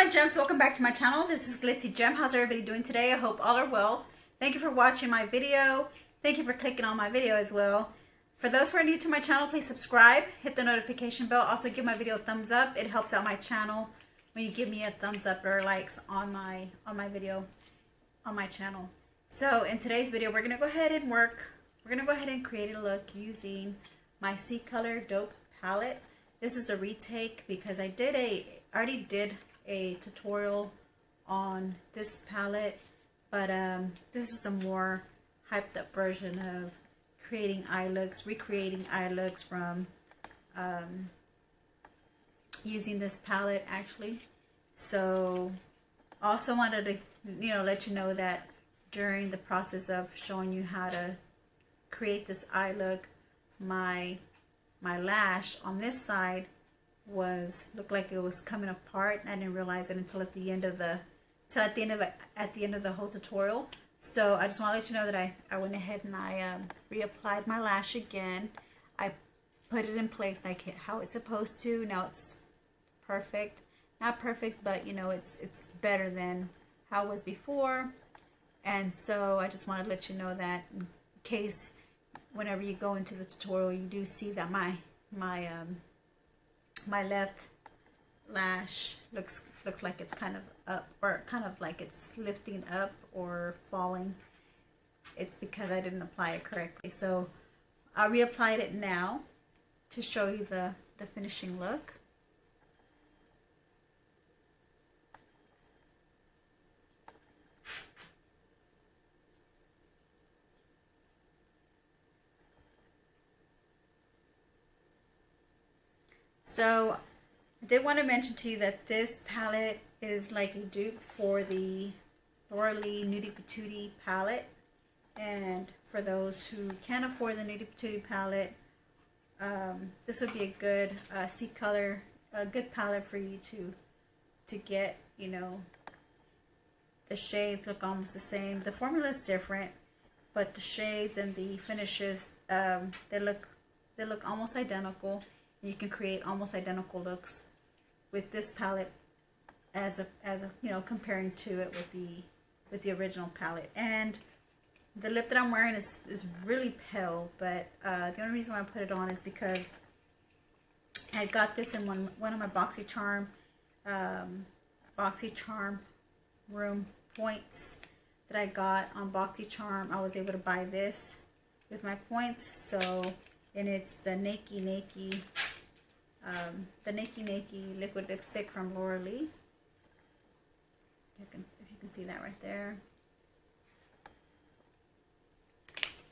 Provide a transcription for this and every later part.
my gems, welcome back to my channel. This is glitzzygem. How's everybody doing today? I hope all are well. Thank you for watching my video. Thank you for clicking on my video as well. For those who are new to my channel, please subscribe, hit the notification bell. Also give my video a thumbs up. It helps out my channel when you give me a thumbs up or likes on my video on my channel. So in today's video, we're gonna go ahead and create a look using my Ccolor Dope palette. This is a retake because I already did a tutorial on this palette, but this is a more hyped up version of creating eye looks, recreating eye looks from using this palette actually. So also wanted to let you know that during the process of showing you how to create this eye look, my lash on this side looked like it was coming apart. I didn't realize it until at the end of the whole tutorial. So I just want to let you know that I went ahead and I reapplied my lash again. I put it in place like how it's supposed to. Now it's perfect, not perfect, but it's better than how it was before. And so I just wanted to let you know that in case whenever you go into the tutorial you do see that my left lash looks like it's kind of up, or kind of like it's lifting up or falling. It's because I didn't apply it correctly. So I reapplied it now to show you the finishing look. So I did want to mention to you that this palette is like a dupe for the Laura Lee Nudie Patootie palette. And for those who can't afford the Nudie Patootie palette, this would be a good Ccolor, a good palette for you to get. The shades look almost the same. The formula is different, but the shades and the finishes, they look almost identical. You can create almost identical looks with this palette as comparing to it with the original palette. And the lip that I'm wearing is really pale, but the only reason why I put it on is because I got this in one of my BoxyCharm room points that I got on BoxyCharm. I was able to buy this with my points. So, and it's the Nakey liquid lipstick from Laura Lee. If you can see that right there.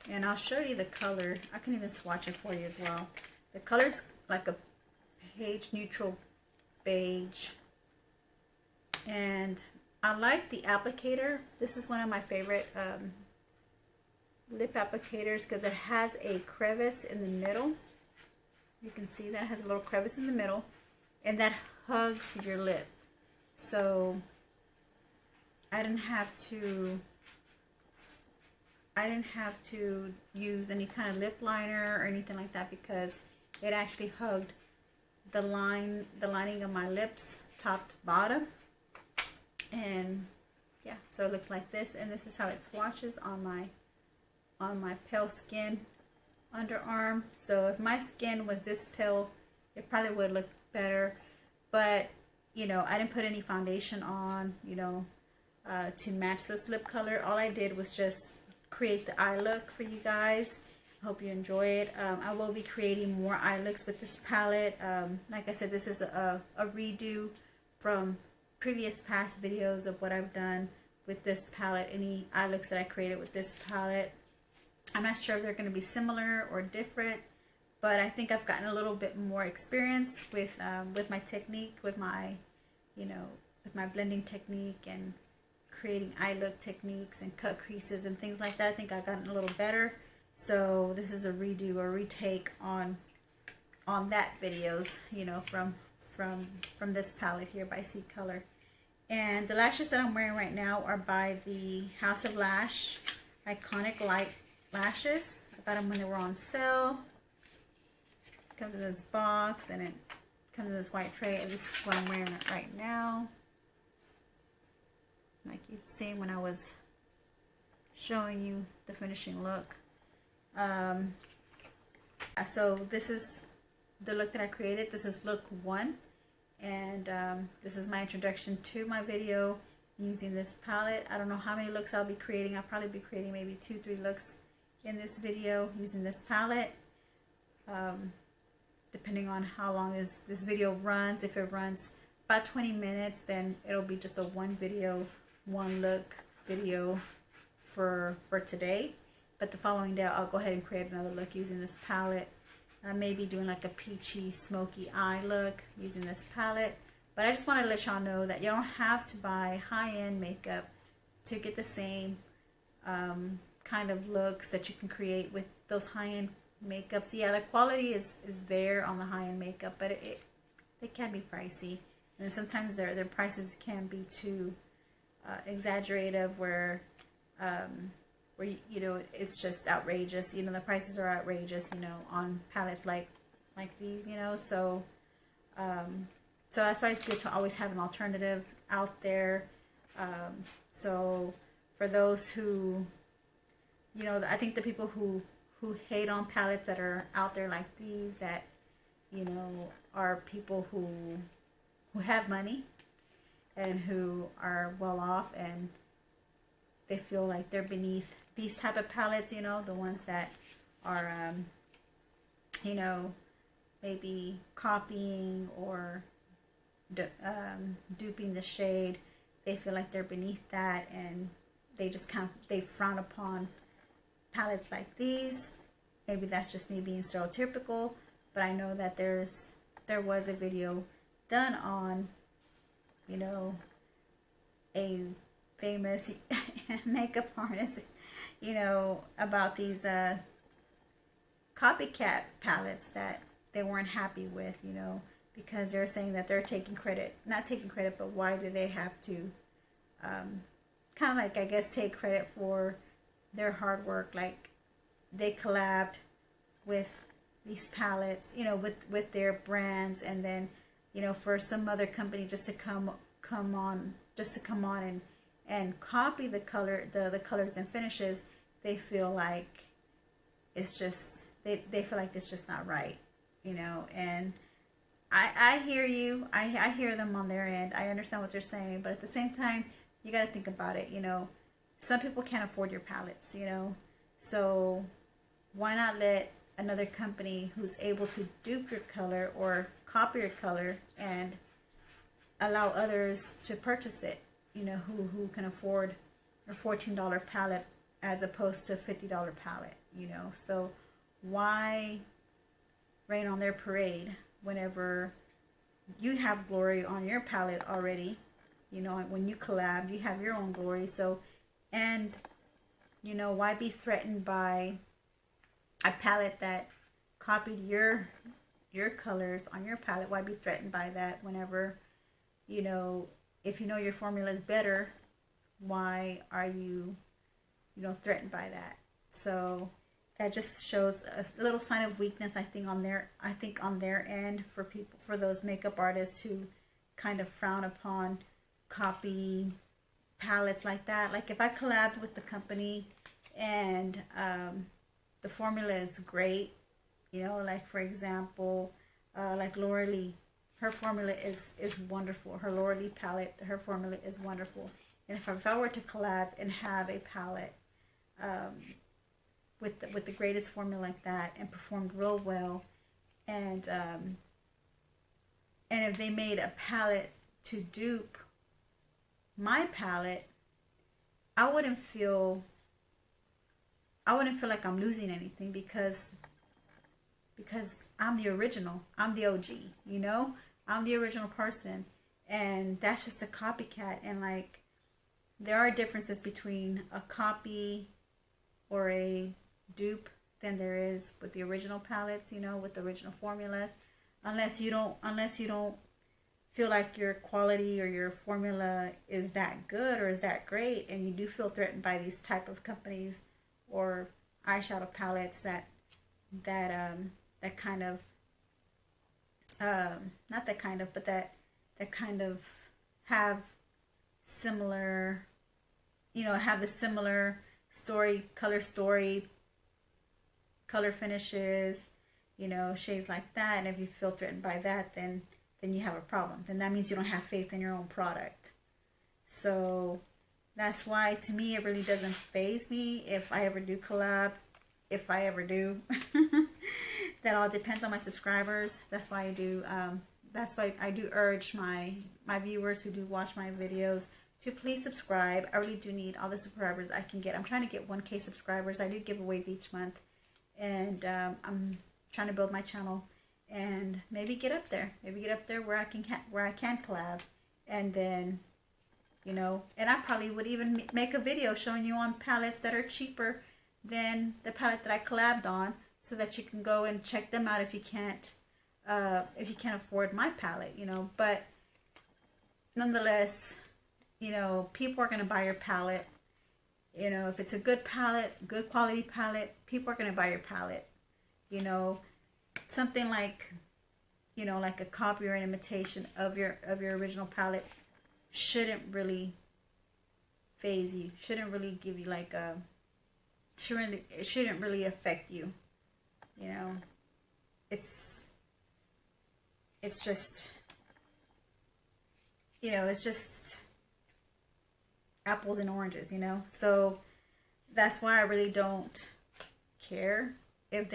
And I'll show you the color. I can even swatch it for you as well. The color's like a page neutral beige. And I like the applicator. This is one of my favorite lip applicators because it has a crevice in the middle. You can see that it has a little crevice in the middle, and that hugs your lip. So I didn't have to use any kind of lip liner or anything like that because it actually hugged the lining of my lips, top to bottom. And yeah, so it looks like this, and this is how it swatches on my pale skin underarm. So if my skin was this pale, it probably would look better, but I didn't put any foundation on to match this lip color. All I did was just create the eye look for you guys. I hope you enjoy it. I will be creating more eye looks with this palette. Like I said, this is a redo from previous past videos of what I've done with this palette, any eye looks that I created with this palette. I'm not sure if they're going to be similar or different, but I think I've gotten a little bit more experience with my technique, with my blending technique and creating eye look techniques and cut creases and things like that. I think I've gotten a little better. So this is a redo or retake on that videos, from this palette here by Ccolor. And the lashes that I'm wearing right now are by the House of Lash Iconic Light Lashes. I got them when they were on sale. It comes in this box and it comes in this white tray. And this is what I'm wearing right now. like you'd seen when I was showing you the finishing look. So this is the look that I created. This is look 1, and this is my introduction to my video using this palette. I don't know how many looks I'll be creating. I'll probably be creating maybe 2-3 looks in this video using this palette, depending on how long this video runs. If it runs about 20 minutes, then it'll be just a one look video for today. But the following day I'll go ahead and create another look using this palette. I may be doing like a peachy smoky eye look using this palette. But I just want to let y'all know that you don't have to buy high-end makeup to get the same kind of looks that you can create with those high-end makeups. Yeah, the quality is there on the high-end makeup, but they can be pricey. And sometimes their prices can be too exaggerative, where you know, it's just outrageous. You know, the prices are outrageous, you know, on palettes like these, you know. So so that's why it's good to always have an alternative out there. So for those who, you know, I think the people who hate on palettes that are out there like these, that, you know, are people who have money and who are well off, and they feel like they're beneath these type of palettes, you know, the ones that are, you know, maybe copying or duping the shade. They feel like they're beneath that, and they just they frown upon palettes like these. Maybe that's just me being stereotypical, but I know that there was a video done on, you know, a famous makeup artist, you know, about these copycat palettes that they weren't happy with, you know, because they're saying that they're taking credit, not taking credit, but why do they have to kind of like, I guess, take credit for their hard work? Like, they collabed with these palettes, you know, with their brands, and then, you know, for some other company just to come on and copy the colors and finishes, they feel like it's just, they feel like it's just not right, you know. And I hear you. I hear them on their end. I understand what they're saying, but at the same time, you got to think about it, you know. Some people can't afford your palettes, you know. So why not let another company who's able to dupe your color or copy your color and allow others to purchase it, you know, who can afford a $14 palette as opposed to a $50 palette, you know. So why rain on their parade whenever you have glory on your palette already? You know, when you collab, you have your own glory. So, and, you know, why be threatened by a palette that copied your colors on your palette? Why be threatened by that whenever, you know, if you know your formula is better, why are you, you know, threatened by that? So that just shows a little sign of weakness, I think, on their end, for people, for those makeup artists who kind of frown upon copy palettes like that. Like, if I collabed with the company and the formula is great, you know, like, for example, like Laura Lee, her formula is wonderful. Her Laura Lee palette, her formula is wonderful. And if I were to collab and have a palette with the greatest formula like that, and performed real well, and if they made a palette to dupe my palette, I wouldn't feel like I'm losing anything, because I'm the original. I'm the OG, you know? I'm the original person, and that's just a copycat. And, like, there are differences between a copy or a dupe than there is with the original palettes, you know, with the original formulas. Unless you don't feel like your quality or your formula is that good or is that great, and you do feel threatened by these type of companies or eyeshadow palettes that kind of not that kind of, but that kind of have similar you know, have the similar story, color finishes, you know, shades like that. And if you feel threatened by that, then you have a problem. Then that means you don't have faith in your own product. So that's why, to me, it really doesn't faze me if I ever do collab. If I ever do. That all depends on my subscribers. That's why I do urge my viewers who do watch my videos to please subscribe. I really do need all the subscribers I can get. I'm trying to get 1K subscribers. I do giveaways each month, and I'm trying to build my channel and maybe get up there. Maybe get up there where I can collab, and then, you know, and I probably would even make a video showing you on palettes that are cheaper than the palette that I collabed on, so that you can go and check them out if you can't afford my palette, you know. But nonetheless, you know, people are going to buy your palette. You know, if it's a good palette, good quality palette, people are going to buy your palette. You know, something like, you know, like a copy or an imitation of your original palette shouldn't really faze you. Shouldn't really give you like a, it shouldn't really affect you. You know, it's just, you know, it's just apples and oranges, you know. So that's why I really don't care if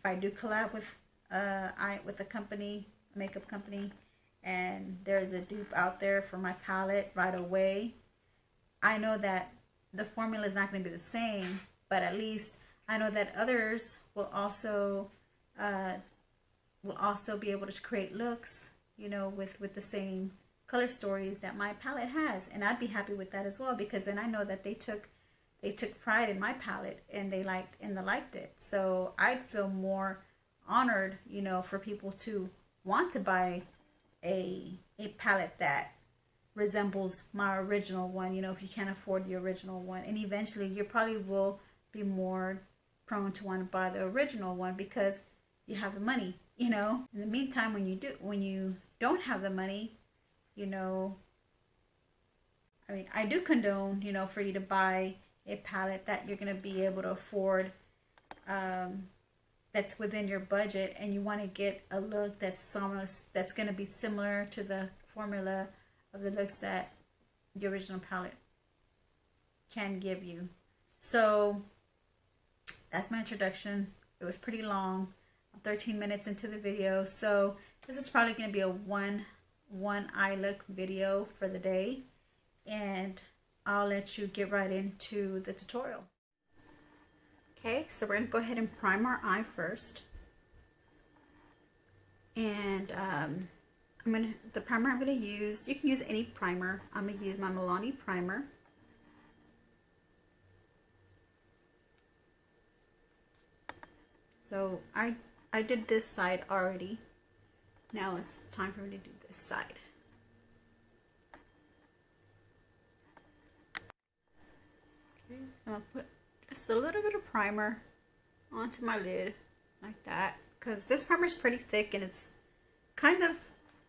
I do collab with a company, a makeup company, and there's a dupe out there for my palette right away. I know that the formula is not going to be the same, but at least I know that others will also be able to create looks, you know, with the same color stories that my palette has, and I'd be happy with that as well, because then I know that they took pride in my palette and they liked it. So I'd feel more honored, you know, for people to want to buy a palette that resembles my original one, you know, if you can't afford the original one. And eventually you probably will be more prone to want to buy the original one because you have the money, you know. In the meantime, when you don't have the money, you know, I mean, I do condone, you know, for you to buy a palette that you're going to be able to afford, that's within your budget, and you want to get a look that's going to be similar to the formula of the looks that the original palette can give you. So that's my introduction. It was pretty long. I'm 13 minutes into the video, so this is probably going to be a one eye look video for the day, and I'll let you get right into the tutorial. Okay, so we're going to go ahead and prime our eye first, and the primer I'm going to use, you can use any primer. I'm going to use my Milani primer. So I did this side already. Now it's time for me to do this side. Okay, so I'll put just a little bit of primer onto my lid like that, because this primer is pretty thick and it's kind of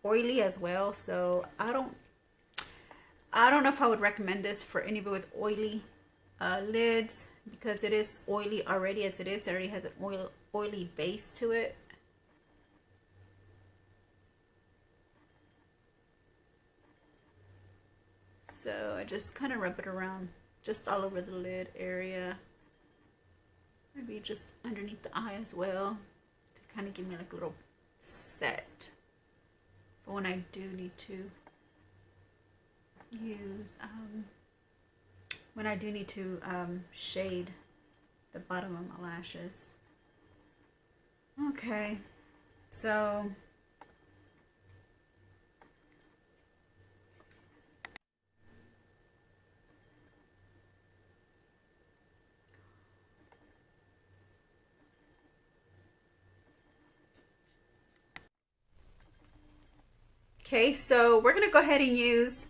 oily as well. So I don't know if I would recommend this for anybody with oily lids, because it is oily already as it is. It already has an oily base to it. So I just kind of rub it around just all over the lid area. Maybe just underneath the eye as well, to kind of give me like a little set for when I do need to use, shade the bottom of my lashes. Okay, so we're going to go ahead and use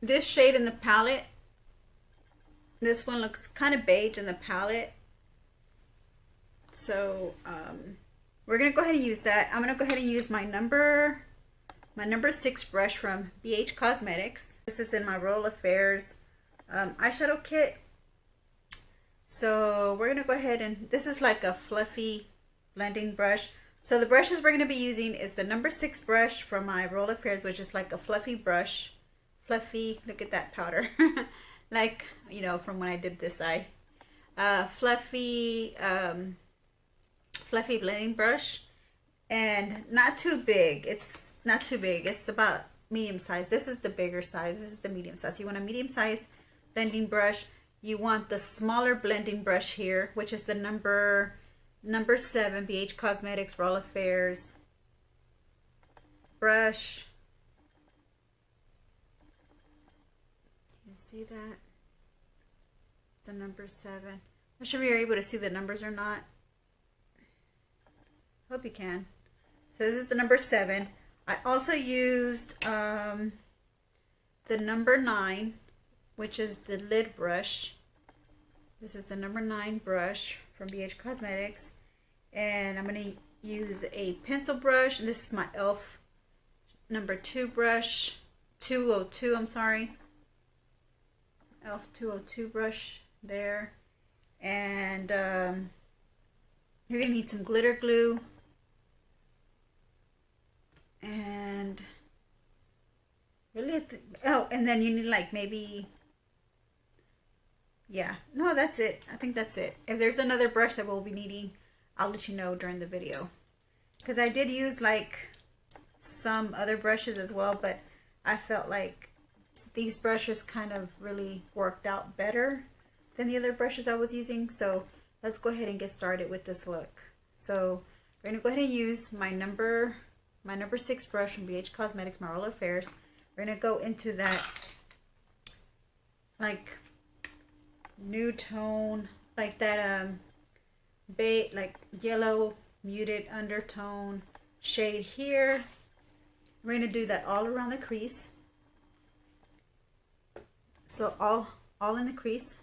this shade in the palette. This one looks kind of beige in the palette. So we're going to go ahead and use that. I'm going to go ahead and use my number 6 brush from BH Cosmetics. This is in my Roll Affairs eyeshadow kit. So we're going to go ahead and, this is like a fluffy blending brush. So the brushes we're going to be using is the number 6 brush from my Roll Affairs, which is like a fluffy brush. Fluffy, look at that powder. Like, you know, from when I did this eye. Fluffy blending brush. And not too big. It's not too big. It's about medium size. This is the bigger size. This is the medium size. You want a medium sized blending brush. You want the smaller blending brush here, which is the number 7 BH Cosmetics Roll Affairs brush. You see that? It's the number 7. I'm not sure if you're able to see the numbers or not. Hope you can. So this is the number 7. I also used the number 9, which is the lid brush. This is the number 9 brush from BH Cosmetics. And I'm going to use a pencil brush. And this is my e.l.f. number 2 brush. 202, I'm sorry. e.l.f. 202 brush there. And you're going to need some glitter glue. And really, oh, and then you need like maybe, yeah, no, that's it. I think that's it. If there's another brush that we'll be needing, I'll let you know during the video. Because I did use like some other brushes as well, but I felt like these brushes kind of really worked out better than the other brushes I was using. So let's go ahead and get started with this look. So we're going to go ahead and use my number 6 brush from BH Cosmetics, my Roll Affairs. We're going to go into that like nude tone, like that beige, like yellow muted undertone shade here. We're going to do that all around the crease. So all in the crease.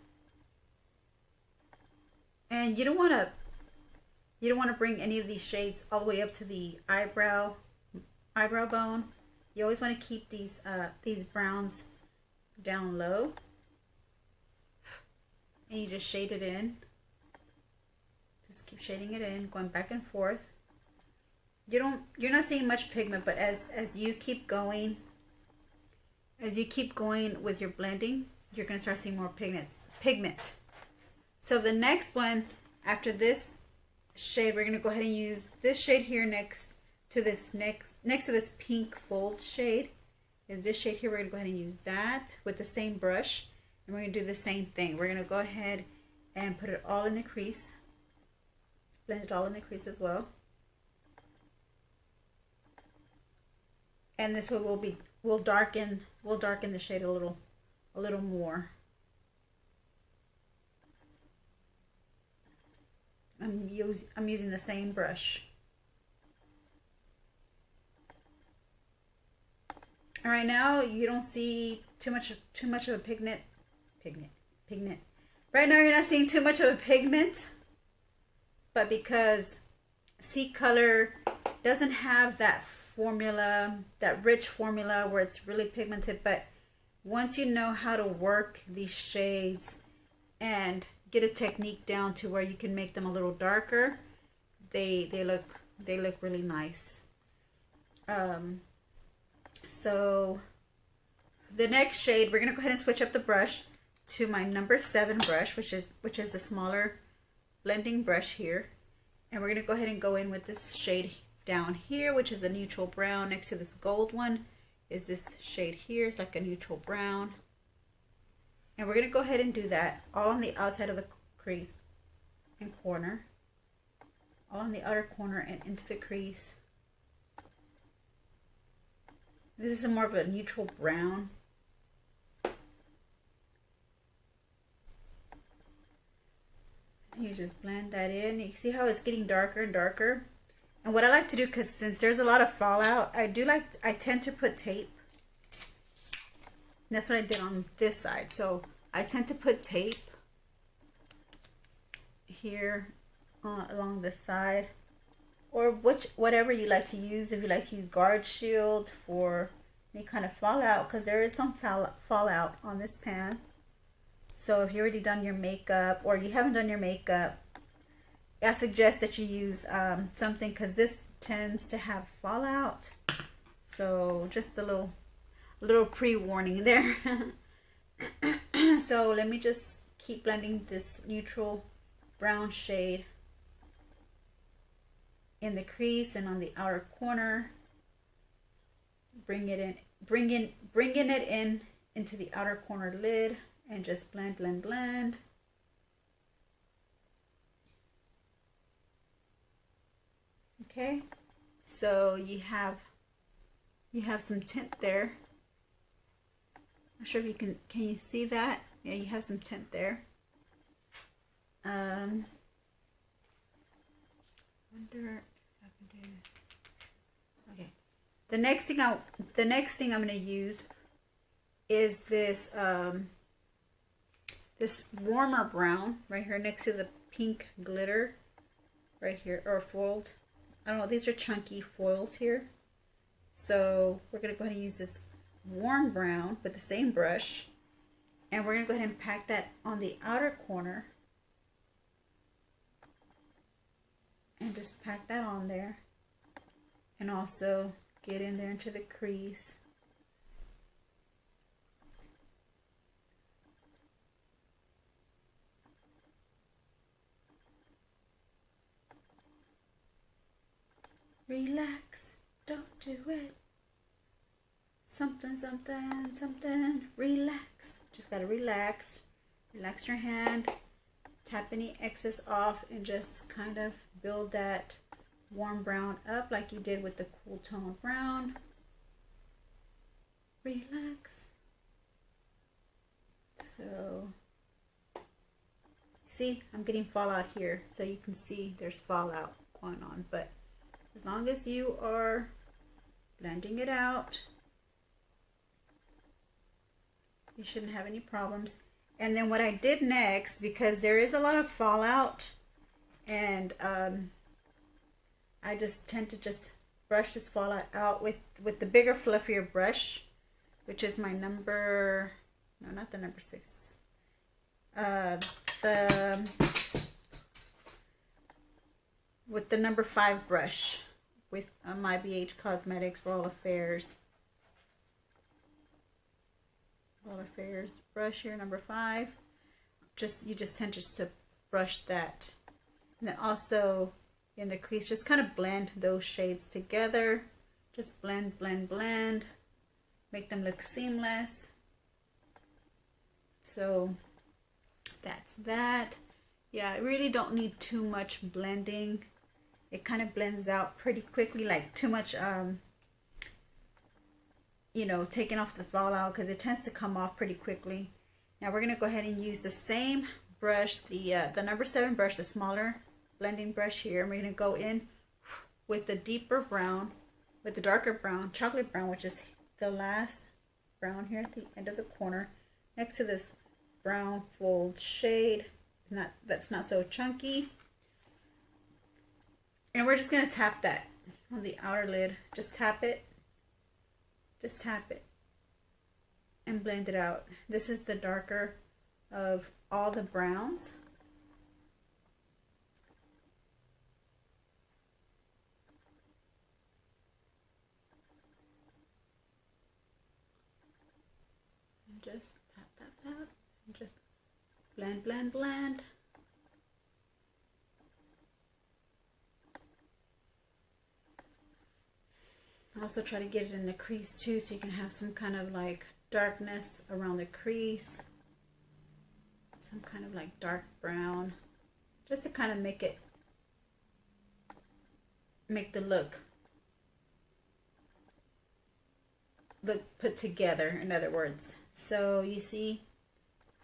And you don't want to bring any of these shades all the way up to the eyebrow bone. You always want to keep these browns down low. And you just shade it in. Just keep shading it in, going back and forth. You're not seeing much pigment, but as you keep going with your blending, you're going to start seeing more pigment. So the next one after this shade, we're going to go ahead and use this shade here next to this pink fold shade. Is this shade here. We're going to go ahead and use that with the same brush, and we're going to do the same thing. We're going to go ahead and put it all in the crease, blend it all in the crease as well. And this way we'll darken the shade a little more. I'm using the same brush. All right, now you don't see too much of a pigment. Right now you're not seeing too much of a pigment, but because Ccolor doesn't have that formula, that rich formula where it's really pigmented, but once you know how to work these shades and get a technique down to where you can make them a little darker, they look really nice. So the next shade, we're gonna go ahead and switch up the brush to my number 7 brush, which is the smaller blending brush here, and we're gonna go ahead and go in with this shade down here, which is a neutral brown. Next to this gold one is this shade here. It's like a neutral brown. And we're going to go ahead and do that all on the outside of the crease and corner. All on the outer corner and into the crease. This is more of a neutral brown. And you just blend that in. You see how it's getting darker and darker. And what I like to do, because since there's a lot of fallout, I tend to put tape. And that's what I did on this side. So I tend to put tape here along the side, or whatever you like to use. If you like to use guard shield for any kind of fallout, because there is some fallout on this pan. So if you already done your makeup or you haven't done your makeup, I suggest that you use something, because this tends to have fallout. So just a little pre-warning there. So let me just keep blending this neutral brown shade in the crease and on the outer corner. Bringing it in into the outer corner lid, and just blend, blend, blend. Okay, so you have some tint there. Not sure if you can you see that? Yeah, you have some tint there. Wonder if I can do. Okay. The next thing I'm going to use is this this warmer brown right here next to the pink glitter right here, or foiled. I don't know, these are chunky foils here. So we're going to go ahead and use this warm brown with the same brush, and we're going to go ahead and pack that on the outer corner, and just pack that on there, and also get in there into the crease. Relax, don't do it. Something, something, something. Relax. Just gotta relax. Relax your hand. Tap any excess off and just kind of build that warm brown up like you did with the cool tone brown. Relax. So, see, I'm getting fallout here, so you can see there's fallout going on, but as long as you are blending it out, you shouldn't have any problems. And then what I did next, because there is a lot of fallout, and I just tend to just brush this fallout out with the bigger, fluffier brush, which is my number, no, not the number 6, with the number 5 brush, with my BH Cosmetics Royal Affairs brush here, number 5. You just tend to brush that, and then also in the crease, just kind of blend those shades together. Just blend, blend, blend, make them look seamless. So that's that. Yeah, I really don't need too much blending. It kind of blends out pretty quickly, like too much, you know, taking off the fallout, because it tends to come off pretty quickly. Now we're going to go ahead and use the same brush, the number 7 brush, the smaller blending brush here. And we're going to go in with the deeper brown, with the darker brown, chocolate brown, which is the last brown here at the end of the corner, next to this brown fold shade. That's not so chunky. And we're just going to tap that on the outer lid. Just tap it. Just tap it. And blend it out. This is the darker of all the browns. And just tap, tap, tap. And just blend, blend, blend. Also try to get it in the crease too, so you can have some kind of like darkness around the crease, some kind of like dark brown, just to kind of make the look put together, in other words. So you see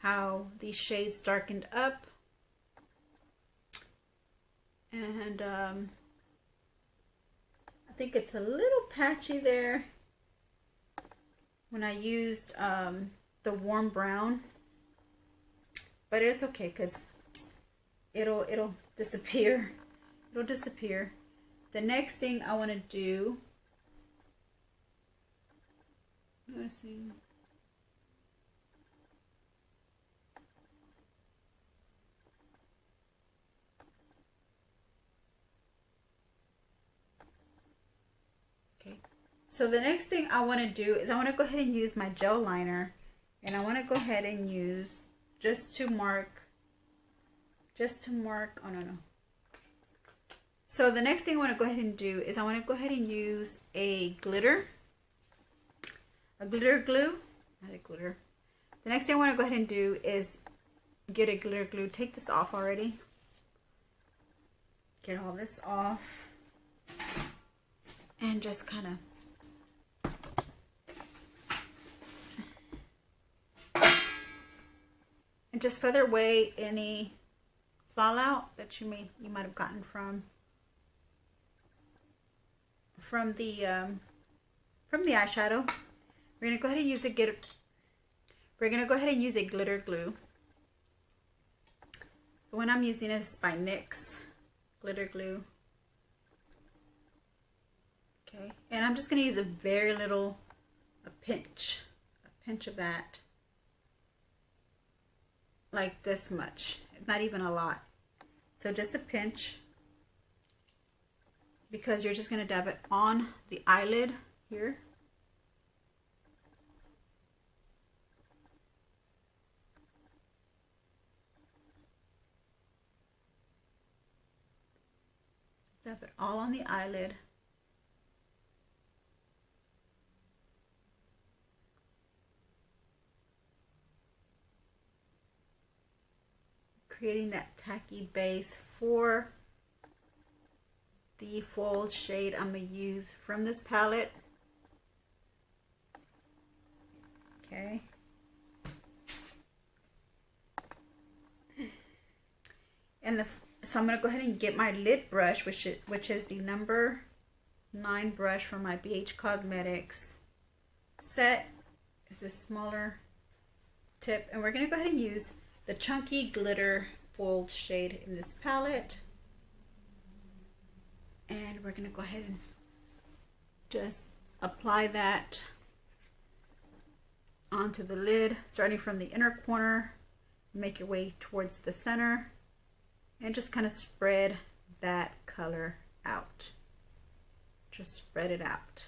how these shades darkened up, and I think it's a little patchy there when I used the warm brown, but it's okay, because it'll disappear. It'll disappear. The next thing I want to do noticing. Okay, so the next thing I want to do is I want to go ahead and use my gel liner, and I want to go ahead and use just to mark, oh no. So the next thing I want to go ahead and do is I want to go ahead and use a glitter glue, not a glitter. The next thing I want to go ahead and do is get a glitter glue. Take this off already. Get all this off. And just kind of, and just feather away any fallout that you might have gotten from the eyeshadow. We're gonna go ahead and use a glitter glue. The one I'm using is by NYX glitter glue. Okay, and I'm just gonna use a very little, a pinch of that, like this much. It's not even a lot. So just a pinch, because you're just gonna dab it on the eyelid here. Dab it all on the eyelid. Creating that tacky base for the foiled shade I'm going to use from this palette. Okay. And so I'm going to go ahead and get my lid brush, which is the number 9 brush from my BH Cosmetics set. It's a smaller tip, and we're going to go ahead and use the chunky glitter foiled shade in this palette, and we're going to go ahead and just apply that onto the lid, starting from the inner corner. Make your way towards the center and just kind of spread that color out. Just spread it out.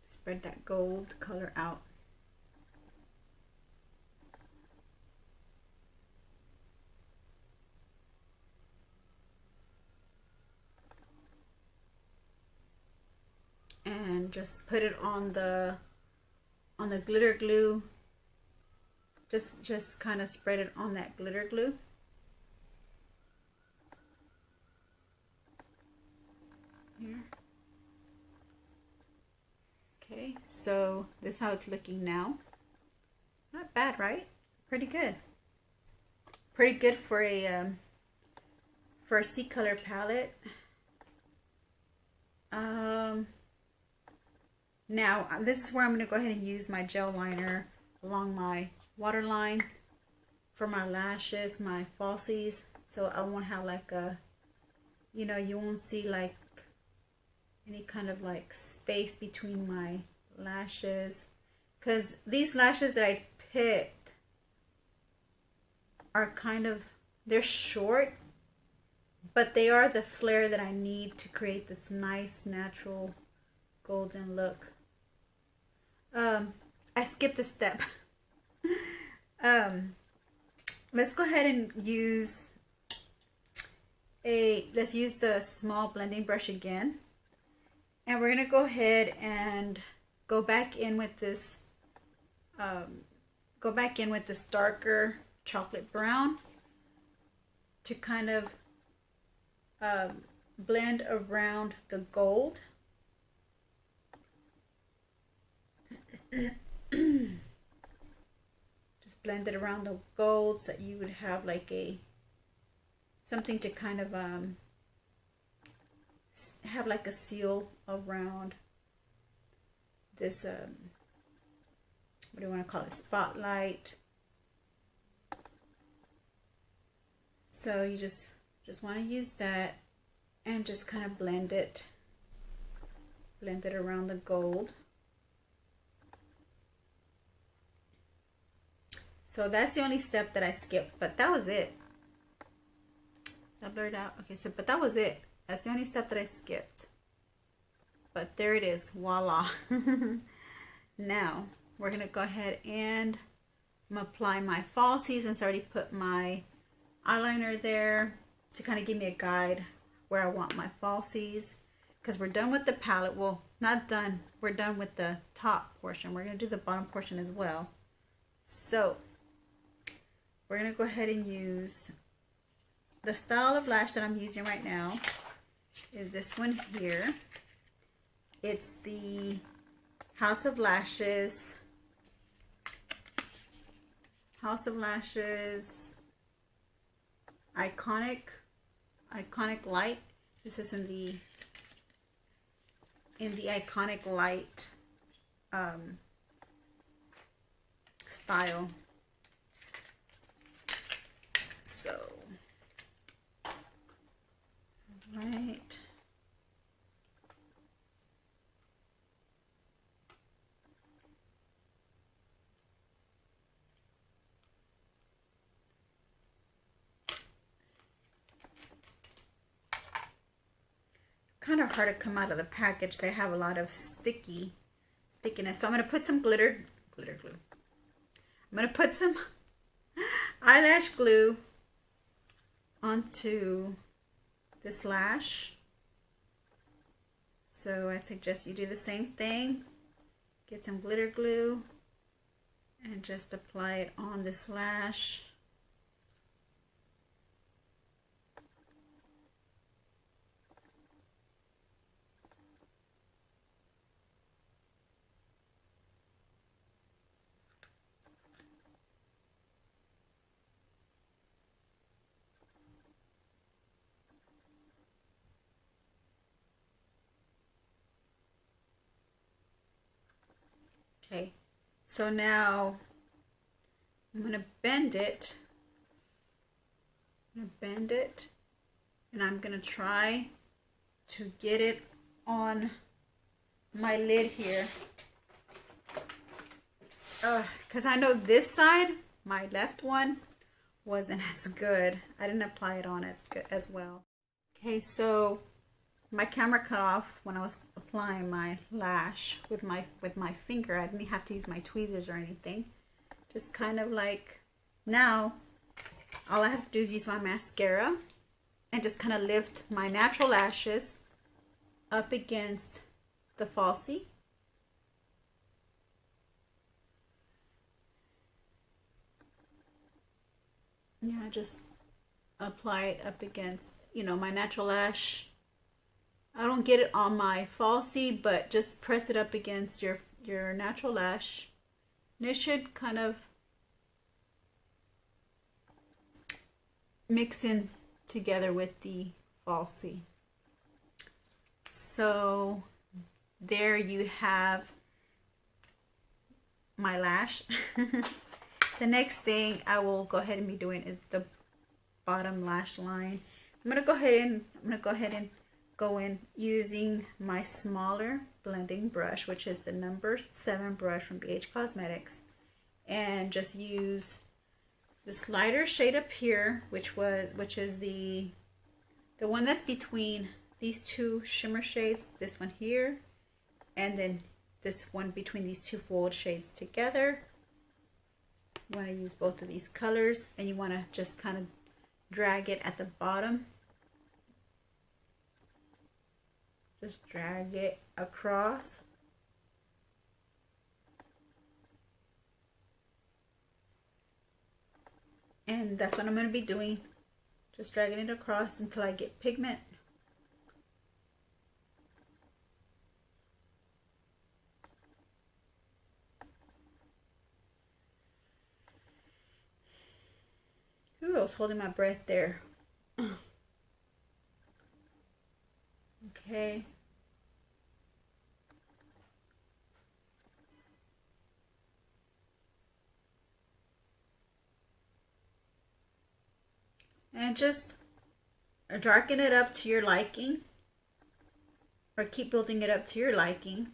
Spread that gold color out. And just put it on the glitter glue. Just kind of spread it on that glitter glue. Here. Okay, so this is how it's looking now. Not bad, right? Pretty good. Pretty good for a Ccolor palette. Now this is where I'm going to go ahead and use my gel liner along my waterline for my lashes, my falsies. So I won't have like a, you know, you won't see like any kind of like space between my lashes, because these lashes that I picked are kind of, they're short, but they are the flare that I need to create this nice natural golden look. I skipped a step. Let's go ahead and use let's use the small blending brush again, and we're gonna go ahead and go back in with this darker chocolate brown to kind of blend around the gold. Just blend it around the gold so that you would have like something to kind of have like a seal around this what do you want to call it, spotlight. So you just want to use that and just kind of blend it blend it around the gold. So that's the only step that I skipped, but that was it. That blurred out. Okay, so but that was it. That's the only step that I skipped. But there it is, voila. Now we're gonna go ahead and apply my falsies, and already put my eyeliner there to kind of give me a guide where I want my falsies, because we're done with the palette. Well, not done, we're done with the top portion. We're gonna do the bottom portion as well. So we're gonna go ahead and use the style of lash that I'm using right now is this one here. It's the House of Lashes Iconic Light. This is in the Iconic Light style. So, right. Kind of hard to come out of the package. They have a lot of stickiness. So I'm going to put some glitter glue. I'm going to put some eyelash glue onto this lash. So I suggest you do the same thing. Get some glitter glue and just apply it on this lash. Okay, so now I'm going to bend it. And I'm going to try to get it on my lid here. Because I know this side, my left one, wasn't as good. I didn't apply it on as well. Okay, so my camera cut off when I was applying my lash with my finger. I didn't have to use my tweezers or anything. Just kind of like, now all I have to do is use my mascara and just kind of lift my natural lashes up against the falsie. Yeah, just apply it up against, you know, my natural lash. I don't get it on my falsie, but just press it up against your natural lash. And it should kind of mix in together with the falsie. So there you have my lash. The next thing I will go ahead and be doing is the bottom lash line. I'm gonna go ahead and go in using my smaller blending brush, which is the number 7 brush from BH Cosmetics, and just use this lighter shade up here, which is the one that's between these two shimmer shades, this one here, and then this one between these two fold shades together. You want to use both of these colors, and you want to just kind of drag it at the bottom. Just drag it across. And that's what I'm going to be doing. Just dragging it across until I get pigment. Ooh, I was holding my breath there. Okay. And just darken it up to your liking. or keep building it up to your liking.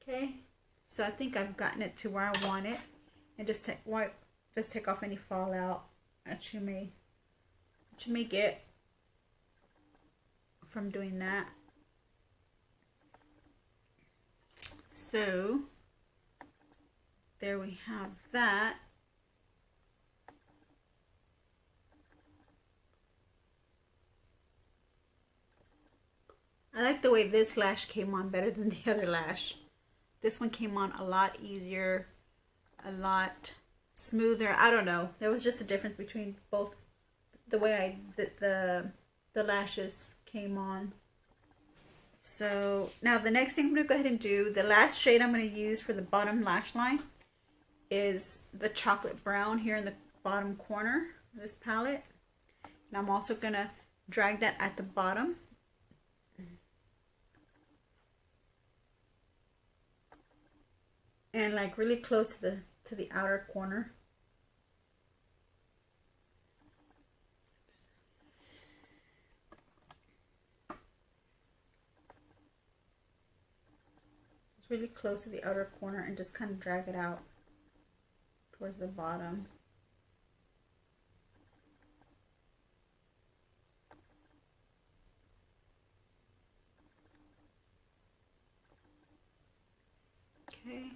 Okay, so I think I've gotten it to where I want it, and just take off any fallout that you may get from doing that. So there we have that. I like the way this lash came on better than the other lash. This one came on a lot easier, a lot smoother. I don't know. There was just a difference between both the way the lashes came on. So now the next thing I'm going to go ahead and do, the last shade I'm going to use for the bottom lash line is the chocolate brown here in the bottom corner of this palette. And I'm also going to drag that at the bottom. And like really close to the outer corner. It's really close to the outer corner and just kind of drag it out towards the bottom. Okay.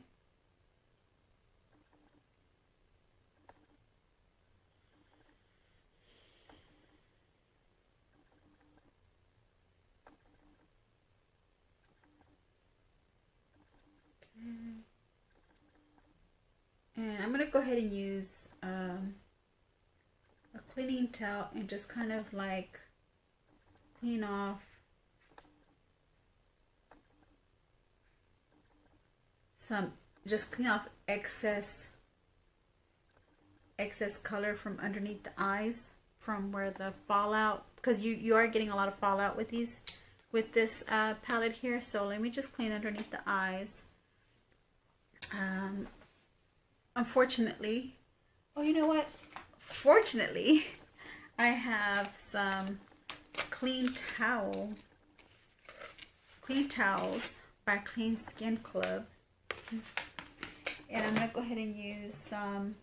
And I'm going to go ahead and use a cleaning towel and just kind of like clean off excess color from underneath the eyes, from where the fallout, because you are getting a lot of fallout with this palette here. So let me just clean underneath the eyes. Unfortunately, oh, you know what? Fortunately, I have some clean towels by Clean Skin Club, and I'm gonna go ahead and use some.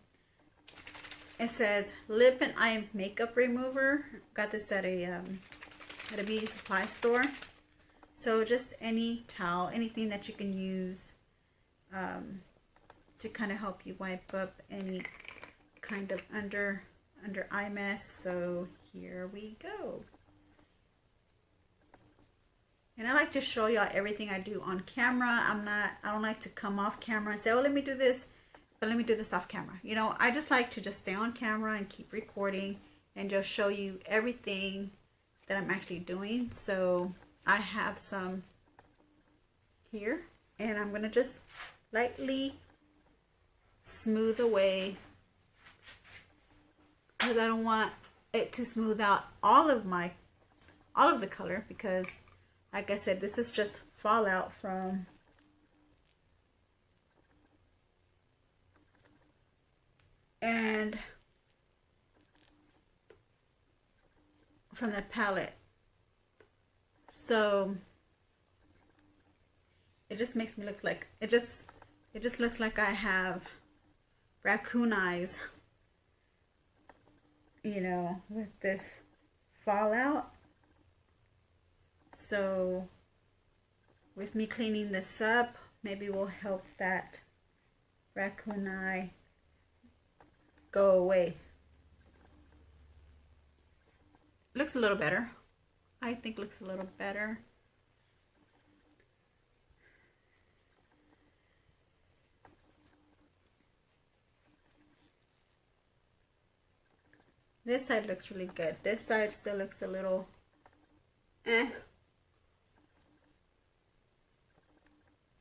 It says lip and eye makeup remover. Got this at a beauty supply store. So just any towel, anything that you can use to kind of help you wipe up any kind of under eye mess. So here we go. And I like to show y'all everything I do on camera. I don't like to come off camera and say, oh, let me do this, but let me do this off camera. You know, I just like to just stay on camera and keep recording and just show you everything that I'm actually doing. So I have some here, and I'm gonna just lightly smooth away, because I don't want it to smooth out all of the color, because like I said, this is just fallout from the palette. So it just makes me look like it just looks like I have raccoon eyes, you know, with this fallout. So with me cleaning this up, maybe we'll help that raccoon eye go away. Looks a little better. I think looks a little better. This side looks really good. This side still looks a little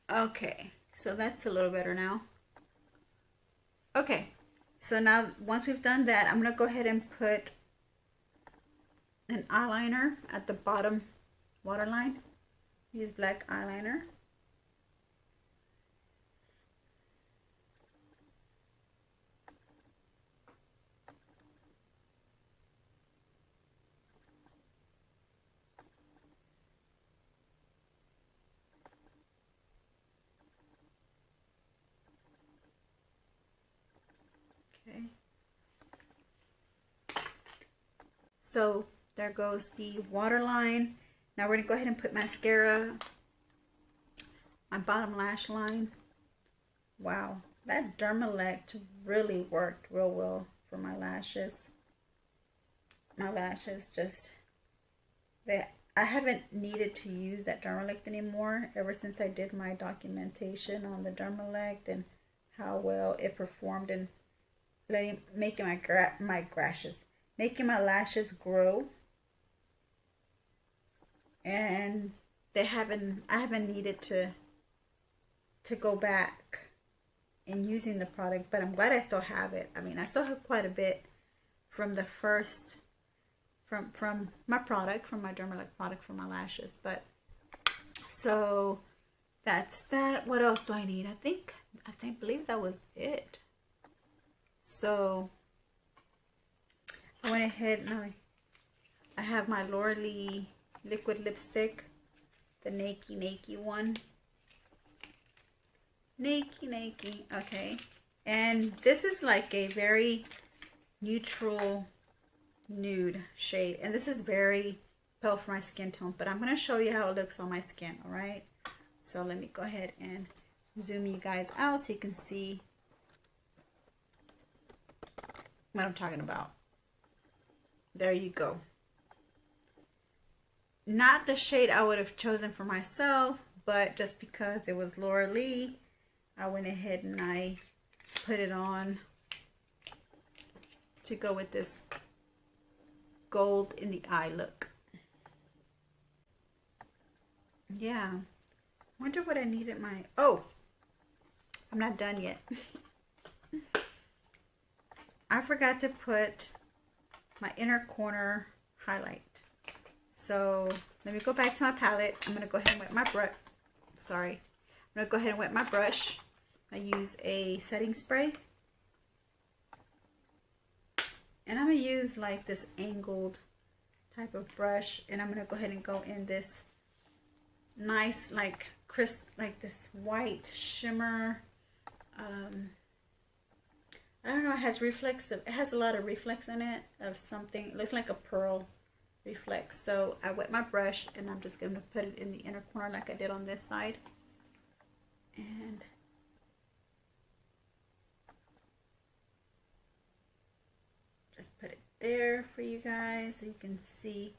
Okay, so that's a little better now. Okay, so now once we've done that, I'm gonna go ahead and put an eyeliner at the bottom waterline. Use black eyeliner. Okay. So there goes the waterline. Now we're going to go ahead and put mascara, my bottom lash line. Wow, that Dermalect really worked real well for my lashes. My lashes just, I haven't needed to use that Dermalect anymore ever since I did my documentation on the Dermalect and how well it performed in making my lashes grow. And I haven't needed to go back and using the product, but I'm glad I still have it. I mean, I still have quite a bit from the first, from my product, from my Dermalect product for my lashes. But so that's that. What else do I need? I believe that was it. So I went ahead and I have my Laura Lee liquid lipstick, the Nakey one. Nakey, okay. And this is like a very neutral nude shade, and this is very pale for my skin tone, but I'm going to show you how it looks on my skin. All right, so let me go ahead and zoom you guys out so you can see what I'm talking about. There you go. Not the shade I would have chosen for myself, but just because it was Laura Lee, I went ahead and I put it on to go with this gold in the eye look. Yeah, wonder what I needed my, oh, I'm not done yet. I forgot to put my inner corner highlight. So let me go back to my palette. I'm going to go ahead and wet my brush. Sorry. I'm going to go ahead and wet my brush. I use a setting spray. And I'm going to use like this angled type of brush. And I'm going to go ahead and go in this nice, like crisp, like this white shimmer. I don't know, it has a lot of reflex in it of something. It looks like a pearl reflex. So I wet my brush and I'm just going to put it in the inner corner like I did on this side. And just put it there for you guys so you can see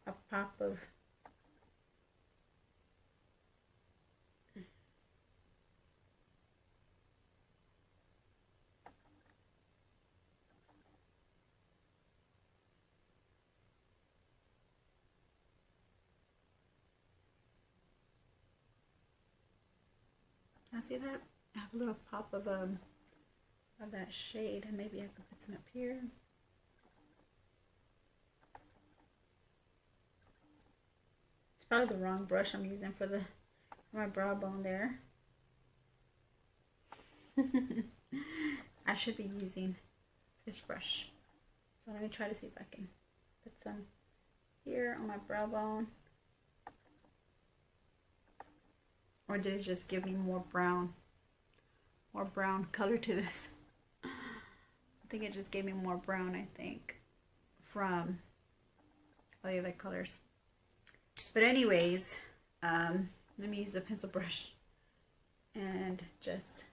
a pop of see that? I have a little pop of that shade, and maybe I can put some up here. It's probably the wrong brush I'm using for my brow bone there. I should be using this brush. So let me try to see if I can put some here on my brow bone. Or did it just give me more brown color to this? I think it just gave me more brown, I think, from all the other colors. But anyways, let me use a pencil brush and just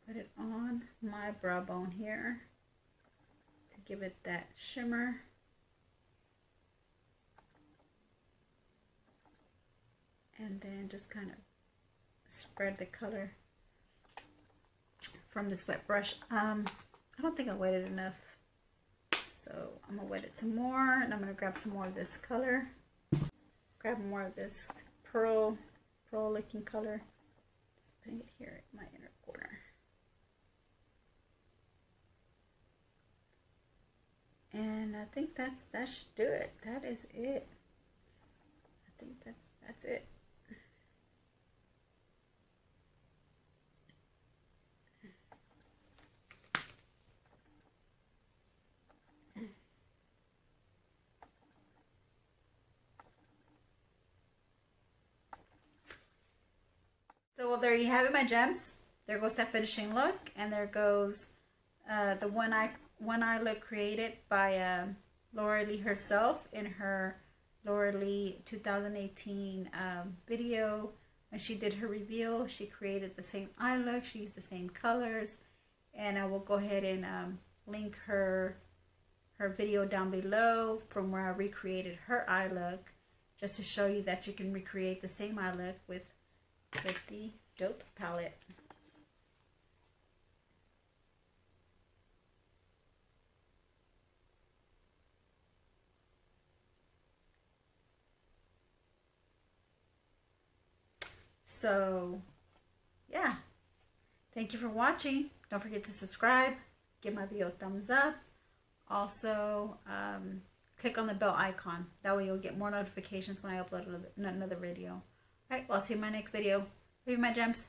put it on my brow bone here to give it that shimmer. And then just kind of spread the color from this wet brush. I don't think I wetted enough, so I'm gonna wet it some more, and I'm gonna grab some more of this color. Grab more of this pearl looking color. Just putting it here in my inner corner. And I think that should do it. That is it. I think that's it. So well, there you have it, my gems. There goes that finishing look, and there goes the one eye look created by Laura Lee herself in her Laura Lee 2018 video. When she did her reveal, she created the same eye look. She used the same colors, and I will go ahead and link her video down below from where I recreated her eye look, just to show you that you can recreate the same eye look with the Dope palette. So yeah, thank you for watching. Don't forget to subscribe, give my video a thumbs up. Also, click on the bell icon. That way you'll get more notifications when I upload another video. Alright, well, I'll see you in my next video. Love you, my gems.